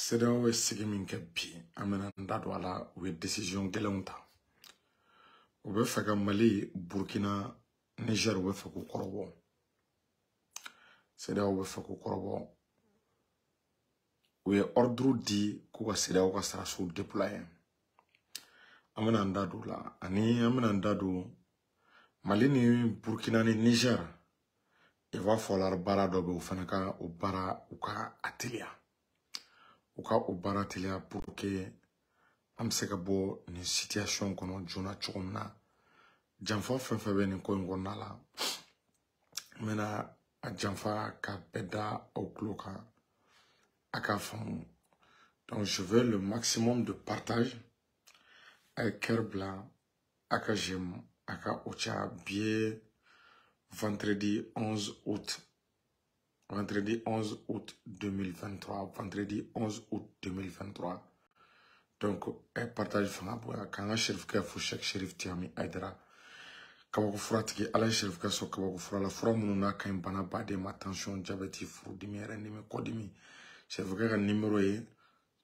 CEDEAO sigi min kɛ bi an bɛna n da don a la u ye décision gɛlɛnw ta u bɛ fɛ ka Mali Burkina Niger u bɛ fɛ k'u kɔrɔbɔ CEDEAO bɛ fɛ k'u kɔrɔbɔ u ye ordre di k'u ka CEDEAO ka sarasow déployer an bɛna n da don la ani an bɛna n da don Mali ni Burkina ni Niger il va falloir baara dɔ bɛ u fana ka o baara u ka atelier u ka o baara teliya pour que an bɛ se ka bɔ nin situation kɔnɔ joona cogo min na janfa fɛn fɛn bɛ nin ko in kɔnɔna la n bɛna a janfa ka bɛɛ da aw tulo kan a k'a faamu donc je veux le maximum de partage a ye cœur bila a ka j'aime a ka o ca bi ye vendredi 11 août 2023 vendredi 11 août 2023 donc partage fanga boya k'an ka Sherifkɛ fo Sheikh Sherif Tiyami Aidara kabako furatigi Ala ye Sherifkɛ sɔn kabako fura la fura minnu n'a ka ɲi bana baden ma tension diabète furudimi yɛrɛ dimi kɔdimi Sherifkɛ ka numéro ye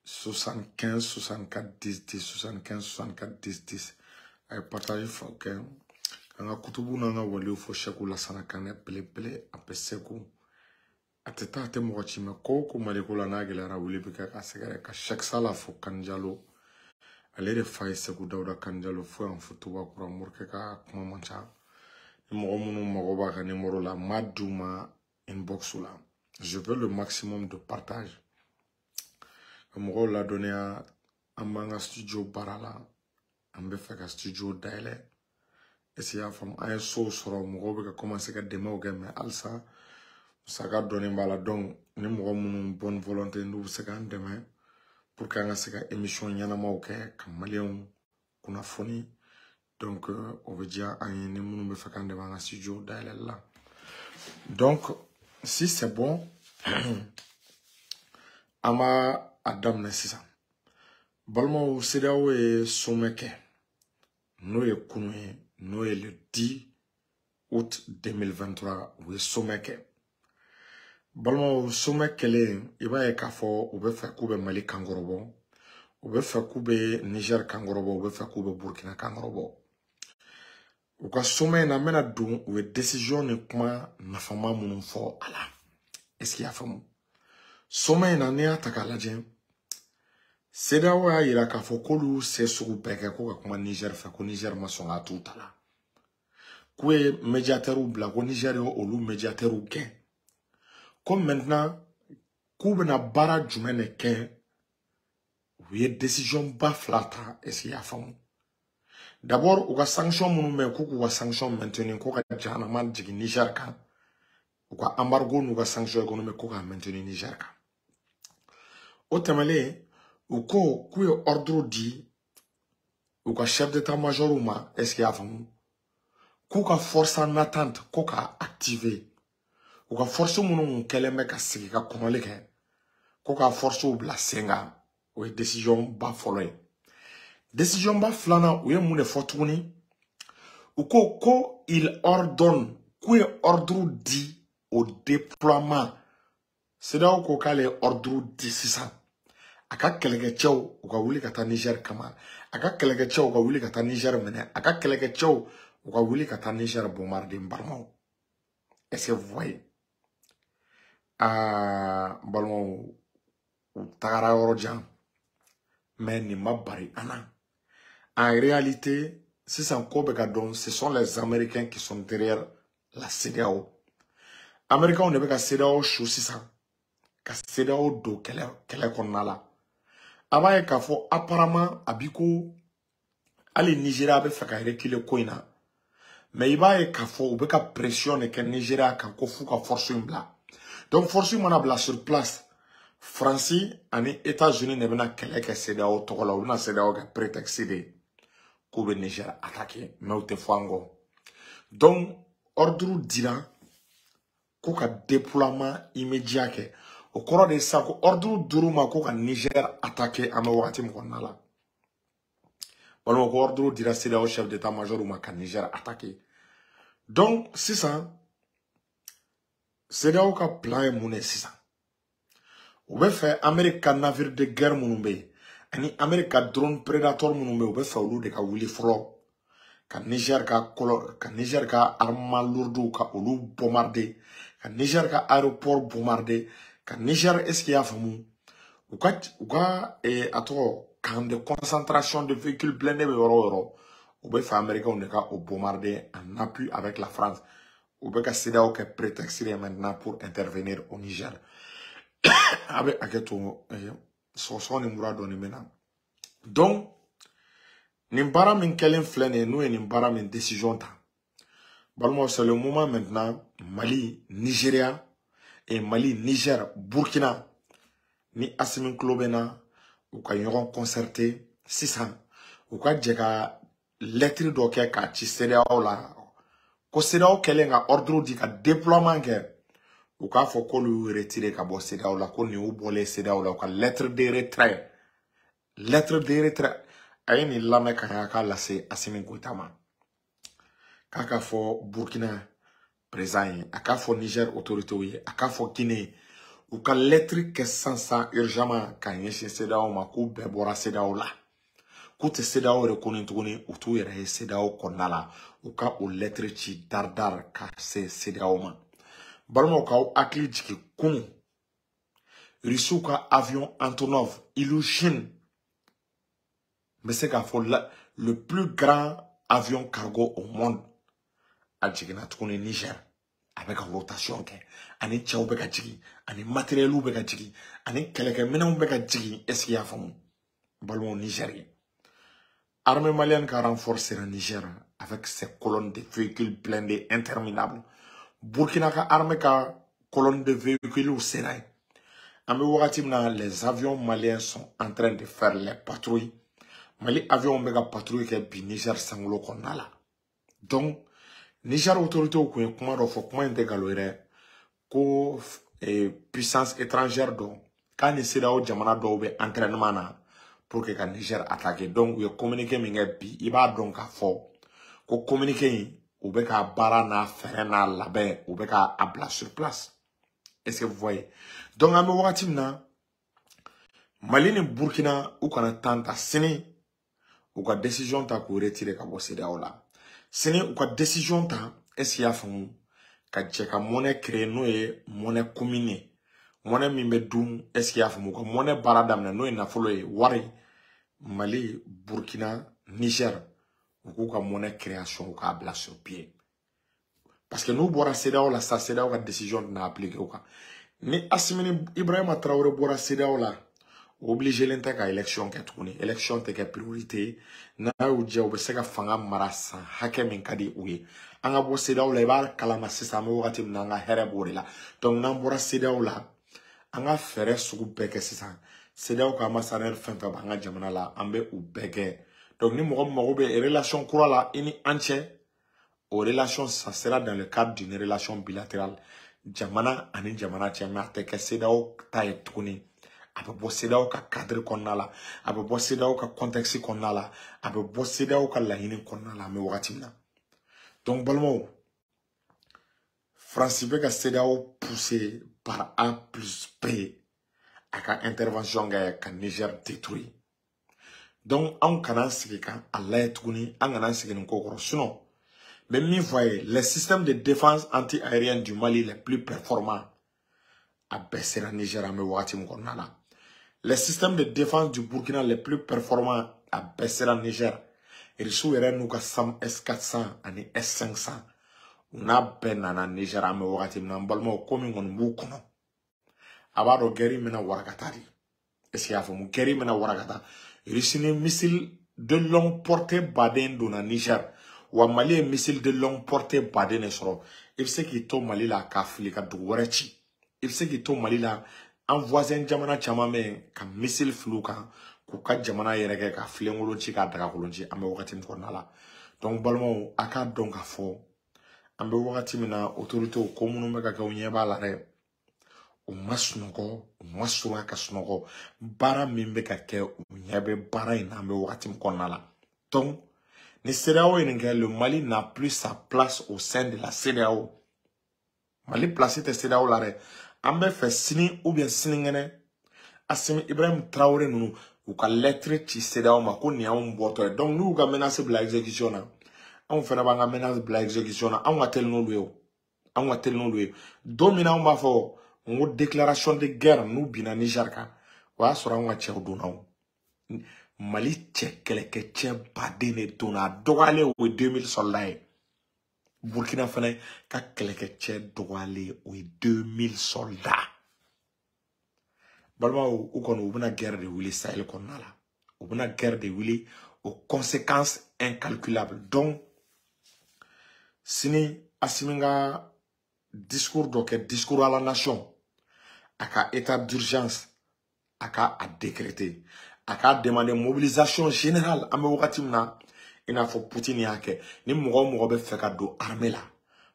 75 64 10 10 75 64 10 10 a ye partage fɔ kɛ an ka kutubu n'an ka waliw fo Sheikh Lassana Kanɛ belebele a bɛ seko a tɛ taa a tɛ mɔgɔ ci mɛ ko ko Maliko la n'a gɛlɛyara wuli bɛ kɛ ka sɛgɛrɛ ka Sheikh Sala fo Kanjalo ale de fa ye Seku Dawuda Kanjalo fo yan fo Tubakura Morikɛ ka kuma man ca ni mɔgɔ minnu mago b'a ka numéro la m'a d'u ma inbox la je veux le maximum de partage ka mɔgɔw ladɔnniya an b'an ka studio baara la an bɛ fɛ ka studio dayɛlɛ est-ce y'a faamu an ye sow sɔrɔ mɔgɔw bɛ ka commencer ka dɛmɛw kɛ mais halisa musaka dɔɔni b'a la donc ni mɔgɔ minnu bonne volonté n'u bɛ se k'an dɛmɛ pour que an ka se ka émission ɲɛnamaw kɛ ka maliyɛnw kunnafoni donc o bɛ diya an ye ni minnu bɛ fɛ k'an dɛmɛ an ka studio dayɛlɛli la donc si c'est bon an b'a a daminɛ sisan balimaw CEDEAO ye sommet kɛ n'o ye kunun ye n'o ye le 10 août 2023 u ye sommet kɛ balimaw sommet kɛlen i b'a ye k'a fɔ u bɛ fɛ k'u bɛ Mali kankɔrɔbɔ u bɛ fɛ k'u bɛ Niger kankɔrɔbɔ u bɛ fɛ k'u bɛ Burkina kankɔrɔbɔ u ka sommet in na n bɛna don u ye décision ni kuma nafama minnu fɔ a la est-ce qu'il y'a faamu sommet in na n'i y'a ta k'a lajɛ CEDEAO y'a yira k'a fɔ k'olu se sugu bɛɛ kɛ ko ka kuma Niger fɛ ko Niger ma sɔn k'a t'u ta la k'u ye médiateurs bila ko Niger ye olu médiateurs gɛn ko maintenant k'u bɛna baara jumɛn de kɛ u ye décision ba fila ta est-ce qu'il y'a faamu d'abord u ka sanction minnu bɛ yen k'u k'u ka sanction maintenir ko ka jahanama jigin Niger kan u ka embargo n'u ka sanction économique ko k'a maintenir Niger kan o tɛmɛnen u ko k'u ye ordre di u ka chef d'état-major ma est-ce qu'il y'a faamu k'u ka force en attente ko k'a activer u ka force minnu kɛlen bɛ ka sigi ka kɔnɔli kɛ ko k'a forcew bila sen kan o ye décision ba fɔlɔ ye décision ba filanan u ye mun de fɔ tuguni u ko il ordonne k'u ye ordre di au déploiement CEDEAO ko k'ale ye ordre di sisan a ka kɛlɛkɛcɛw u ka wuli ka taa Niger kama a ka kɛlɛkɛcɛw u ka wuli ka taa Niger minɛ a ka kɛlɛkɛcɛw u ka wuli ka taa Niger bombarder balimaw est-ce que vous voyez balimaw u tagara yɔrɔ jan mais nin ma bari an na en réalité sisan ko bɛ ka dɔn ce sont les Américains qui sont derrière la CEDEAO Américains de bɛ ka CEDEAO su sisan ka CEDEAO don kɛlɛ kɔnɔna la a b'a ye k'a fɔ apparemment a bi ko hali Nigeria bɛ fɛ ka reculer ko in na mais i b'a ye k'a fɔ u bɛ ka pression de kɛ Nigeria kan ko f'u ka force in bila donc force mana bila sur place France ani États-Unis de bɛna kɛlɛ kɛ CEDEAO tɔgɔ la u bɛna CEDEAO kɛ prétexte de k'u bɛ Niger attaquer mais u tɛ fɔ an kɔ donc ordre dira k'u ka déploiement immédiat kɛ o kɔrɔ de sa ko ordre dir'u ma ko ka Niger attaquer an bɛ wagati min kɔnɔna la walima ko ordre dira CEDEAO chef d'état-major ma ka Niger attaquer donc sisan CEDEAO ka plan ye mun de sisan ou be fait Amérique navire de guerre munumbe ani Amérique drone predator munumbe ou be fait olu de ka wuli fro ka Niger ka arma lourdu ka olu bombarder ka Niger ka aéroport bombarder ka Niger est-ce qu'il y a famu ou ka camp de concentration de véhicules blindés ou be fait américain de ka bombarder en appui avec la France ou be ka CEDEAO que prétexte maintenant pour intervenir au Niger avec aketo so ni murado ni mena donc nimbara min kelen flene nous et nimbara min décision ta balmo c'est le moment maintenant Mali Nigeria et Mali Niger Burkina ni Assimi Klobena ou ka yoron concerté 600 ou ka djeka lettre doke ka ci CEDEAO la ko CEDEAO kelen ga ordre di ka déploiement ke ou ka fo ko lu retirer ka bo CEDEAO la ko ni ou bolé CEDEAO la ka lettre de retrait ay ni lame ka la se Assimi Goïtama kaka fo Burkina présent aka fo Niger autorité oui aka fo Guinée ou ka lettre que sans urgemment ka yeshi CEDEAO ma ko be bora CEDEAO la ko te CEDEAO reconnu tuguni ou tu yere CEDEAO konala ou ka o lettre ci dardar ka se CEDEAO ma balmo ka o akli jiki kunu Russie ka avion Antonov Ilyushin mais c'est qu'à le plus grand avion cargo au monde a jigina tuguni Niger avec une rotation ke ani tchaw be ka jigi ani matériel be ka jigi ani keleke minanw be ka jigi est-ce qu'il y a famu balmo Nigérien armée malienne qui a renforcé le Niger avec ses colonnes de véhicules blindés interminables Burkina ka armée ka colonne de véhicules au Sénat les avions maliens sont en train de faire les patrouilles Mali avion be ka patrouille ke bi Niger sanglo konala donc Niger autorité ou kuma do fo kuma inte galore ko puissance étrangère do quand ni CEDEAO jamana do be entraînement na pour que ka Niger attaquer donc we communiquer minga bi iba donc ka fo ko communiquer ou be ka bara na faire na labé ou be ka abla sur place est-ce que vous voyez donc ame wakati na Mali ni Burkina ou kana tanta sini ou ka décision ta ko retirer ka bo CEDEAO la sini ou ka décision ta est-ce qu'il y a famu ka cheka monnaie créer no e monnaie commune monnaie mi be dum est-ce qu'il y a famu ko monnaie baradam no e na folo e wari Mali Burkina Niger ou ka monnaie création ou ka bla sur pied parce que nous bora CEDEAO la sa CEDEAO ka décision na appliquer ou ka ni Assimi Ibrahima Traoré bora CEDEAO la obligé l'ente ka élection ke tukuni élection te ke priorité na uje obeseka fanga marasa hake min kadi uye anga bo CEDEAO la ba kalama sisa mo wakati mnanga here borila donc nan bora CEDEAO la anga fere sugu beke sisa CEDEAO ka masaner fenfa banga jamana la ambe u beke donc ni mo be relation kura la ini anche aux relations ça sera dans le cadre d'une relation bilatérale jamana ani jamana tiama te ke CEDEAO ta tukuni abe bo CEDEAO ka cadre konnala abe bo CEDEAO ka contexte konnala abe bo CEDEAO ka lahini konnala me wakati na donc balmo France be ka CEDEAO poussé par A plus B à ka intervention ga ka Niger détruit donc on kana sigi kan Allah tuguni an kana sigi ko koro sinon même mi voyez les systèmes de défense anti-aérienne du Mali les plus performants a baissé la Niger me wakati mo konnala les systèmes de défense du Burkina les plus performants à baisser la Niger. Ils sont nous SAM S400 et S500. On a benana Niger à me wakati n'ambalmo comme on boukono. Abaro geri mena warakatari. Est-ce qu'il y a fait mon geri mena warakata? Russie missile de longue portée baden dans Niger. Ou Mali missile de longue portée baden esro. Il sait qu'il tombe Mali la kafli ka dourechi. Il sait qu'il tombe Mali la en voisin jamana chamame ka missile fluka ku ka jamana yereke ka flengolo chi ka daga kolonji ambe wakati mkonala donc balmo aka donc afo ambe wakati mina autorité o komunu meka ka unyeba la re o masnoko o masura ka snoko bara mimbe ka ke unyebe bara ina ambe wakati mkonala donc ni CEDEAO le Mali n'a plus sa place au sein de la CEDEAO Mali placé te CEDEAO la re ambe fait sini ou bien siningene Assimi Ibrahim Traoré nous ou ka lettre ci CEDEAO ma ko ni an boto donc nous ga menacer bla exécution na on fait na banga menace bla exécution na on tel no luyo on tel no luyo domina on ba fo on déclaration de guerre nous bina Niger ka wa sura on che dona Mali che keleke che badene dona dogale o 2000 soldats Burkina Faso ka keleke che dogale o 2000 soldats Balma ou qu'on ouvre une guerre de Willy Sahel qu'on a là. Ouvre une guerre de Willy aux conséquences incalculables. Donc, si asiminga discours discours à la nation, aka état d'urgence, aka a décréter, aka demander mobilisation générale. Ame wakatimna, ina fo Poutine yake, ni mougo be feka do armée là.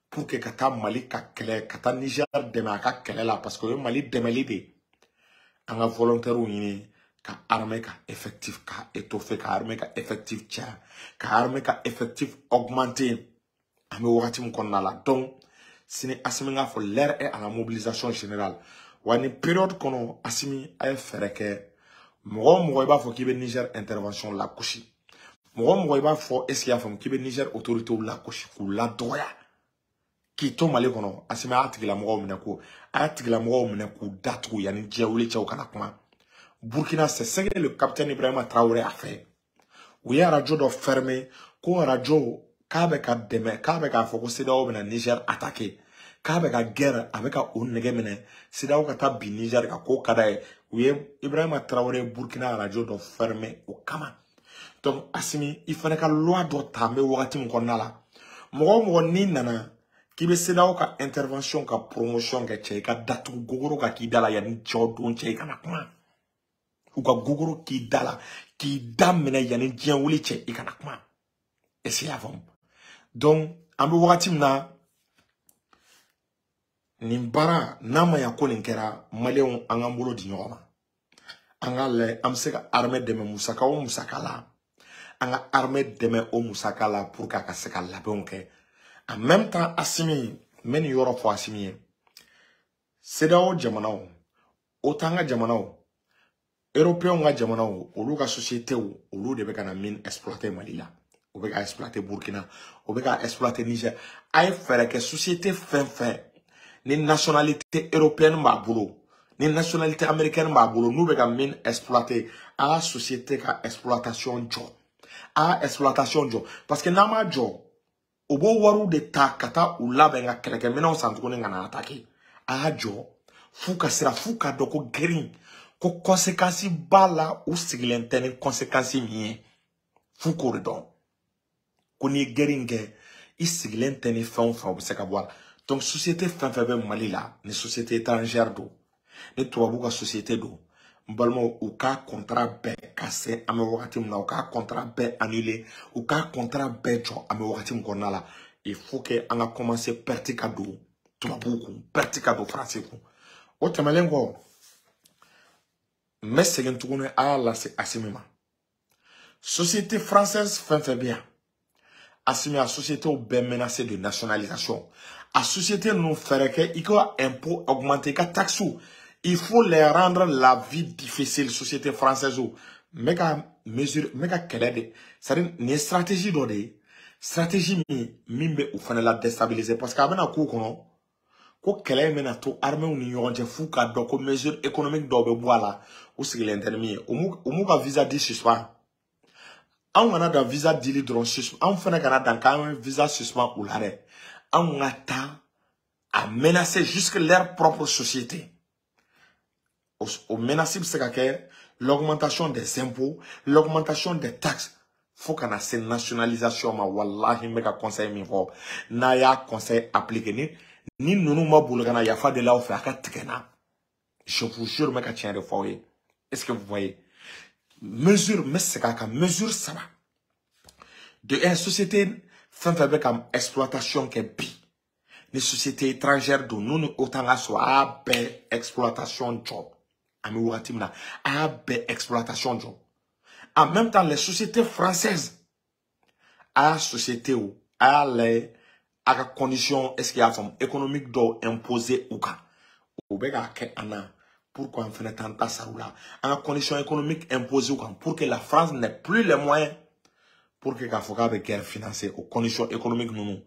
Pour que kata Mali ka kele, kata Niger deme aka kele là, parce que Mali deme l'idée. Anga volontaire ou yini ka armée ka effectif ka étoffé ka armée ka effectif tcha ka armée ka effectif augmenté ame wakati mkonna la donc sini asimi nga fo l'air est à la mobilisation générale wani période kono asimi ay fereke mo iba fo kibe Niger intervention la kushi mo iba fo esia fo kibe Niger autorité la kushi ku la doya ki to mali kono asimi atigila mo mneko atigila mo mneko datu yani djewli chaw kana kuma Burkina c'est ce que le capitaine Ibrahim Traoré a fait oui radio do fermé ko radio kabe ka deme kabe ka foko CEDEAO na Niger attaqué kabe ka guerre avec ka onege mene CEDEAO ka ta bi Niger ka ko kada oui Ibrahim Traoré Burkina radio do fermé au kama donc asimi il fallait ka loi do tambe wakati mkonna la mo ni nana qui be CEDEAO ka intervention ka promotion ka che ka datu gogoro ka kidala ya ni chodon che kana kuma ou ka gogoro kidala ki damene ya ni dianwuli che ikana kuma et c'est avant donc ambe wakati mna nimbara nama ya ko ninkera maleon angambolo di nyoma angale amseka armée de musaka o musakala anga armée de o musakala pour ka seka labonke en même temps asimi meni yoro fo asimi CEDEAO jamanao otanga jamanao européen nga jamanao olu ka société olu de be kana mine exploiter Mali la o be ka exploiter Burkina o be ka exploiter Niger ay fere que société fin ni nationalité européenne ba bolo ni nationalité américaine ba bolo nous be ka mine exploiter a société ka exploitation jo a exploitation jo parce que nama jo obo waru de ta kata ula benga keleke mena santuko ngana attaquer a jo fuka sira fuka doko green ko conséquence bala ou sigilentene conséquence mien fuko redon ko ni geringe i sigilentene fon se ka boire donc société fin be Mali la ni société étrangère do ni tubabu ka société do mbalmo ou ka contrat be cassé ame wakati mna ou ka contrat be annulé ou ka contrat be jo ame wakati mkonna la il faut que on a commencé perti cadeau tubabu ko perti cadeau français ko o tamalengo mais c'est que tout a la asimima société française fait bien assimé à société au ben menacé de nationalisation à société nous ferait que il faut impôt augmenter ka taxe il faut les rendre la vie difficile société française ou méga mesure méga quelle c'est une stratégie d'ordre stratégie mimbe ou fana la déstabiliser parce qu'avant un coup kono ko kele mena to armée ni yonje fuka do ko mesure économique do be boala ou c'est l'intermi ou ka visa di suspend on a da visa di drone suspend on fana kana dan ka visa suspend ou l'arrêt on attend à menacer jusque leur propre société au menacer c'est que l'augmentation des impôts l'augmentation des taxes faut qu'on a cette nationalisation ma wallahi mega conseil mi fo na ya conseil appliqué ni nous ma boulgana ya fa de la offre aka tikena je vous jure mega tient de foyer est-ce que vous voyez mesure mais c'est ka mesure ça va de une société fin fait comme exploitation que bi les sociétés étrangères de nous autant à soit exploitation job ami watimna a exploitation job en même temps les sociétés françaises à société ou à les à conditions est-ce qu'il y a forme économique d'eau imposée ou ka ou bega ke ana Pourquoi on fait tant de ça là? En conditions économiques imposées pour que la France n'ait plus les moyens pour que Kafoka ait guerre financière aux conditions économiques nous.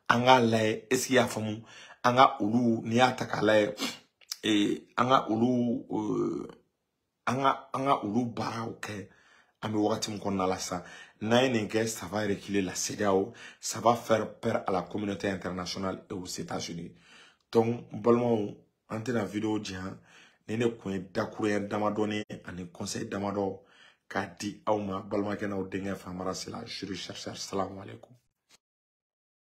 Anga lay est-ce qu'il y a famu? Anga ulu ni ataka lay et anga ulu anga ulu bara ok. Ami wakati mkonna la sa. Naïnenke ça va reculer la CEDEAO, ça va faire peur à la communauté internationale et aux États-Unis. Donc bolmo ante na vidéo dihan nene kwen dakure damadone ani conseil damado ka di awma balma kenaw dengue famara sila juri chercheur salam alaikum.